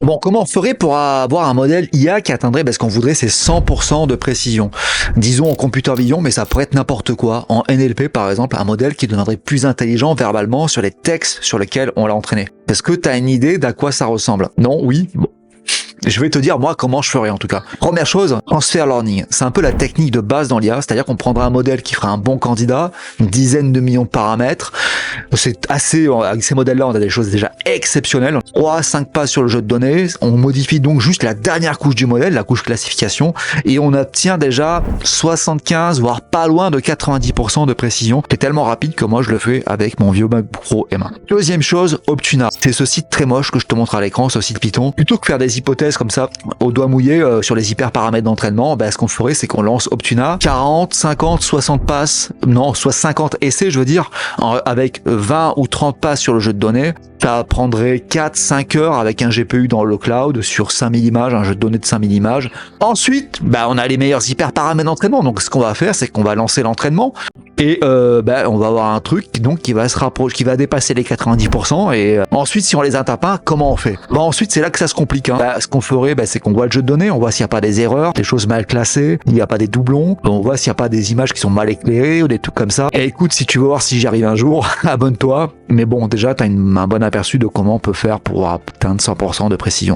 Bon, comment on ferait pour avoir un modèle IA qui atteindrait, ce qu'on voudrait, c'est 100% de précision. Disons en computer vision, mais ça pourrait être n'importe quoi. En NLP, par exemple, un modèle qui deviendrait plus intelligent verbalement sur les textes sur lesquels on l'a entraîné. Est-ce que tu as une idée d'à quoi ça ressemble? Non? Oui? Bon. Je vais te dire, moi, comment je ferais en tout cas. Première chose, transfer learning. C'est un peu la technique de base dans l'IA, c'est-à-dire qu'on prendra un modèle qui fera un bon candidat, une dizaine de millions de paramètres. C'est assez, avec ces modèles-là, on a des choses déjà exceptionnelles. 3 à 5 pas sur le jeu de données. On modifie donc juste la dernière couche du modèle, la couche classification, et on obtient déjà 75, voire pas loin de 90% de précision. C'est tellement rapide que moi, je le fais avec mon vieux MacBook Pro M1. Deuxième chose, Optuna. C'est ce site très moche que je te montre à l'écran, ce site Python. Plutôt que faire des hypothèses comme ça, au doigt mouillé, sur les hyper paramètres d'entraînement, ce qu'on ferait, c'est qu'on lance Optuna, 40, 50, 60 passes, non, soit 50 essais, je veux dire, avec 20 ou 30 passes sur le jeu de données. Ça prendrait 4-5 heures avec un GPU dans le cloud sur 5000 images, un jeu de données de 5000 images. Ensuite, on a les meilleurs hyper paramètres d'entraînement. Donc, ce qu'on va faire, c'est qu'on va lancer l'entraînement et on va avoir un truc donc qui va se rapprocher, qui va dépasser les 90%. Et ensuite, si on les atteint pas, comment on fait? Ensuite, c'est là que ça se complique. Ce qu'on ferait, c'est qu'on voit le jeu de données, on voit s'il n'y a pas des erreurs, des choses mal classées, il n'y a pas des doublons, on voit s'il n'y a pas des images qui sont mal éclairées ou des trucs comme ça. Et écoute, si tu veux voir si j'y arrive un jour, abonne-toi. Mais bon, déjà, tu as un bon aperçu de comment on peut faire pour atteindre 100% de précision.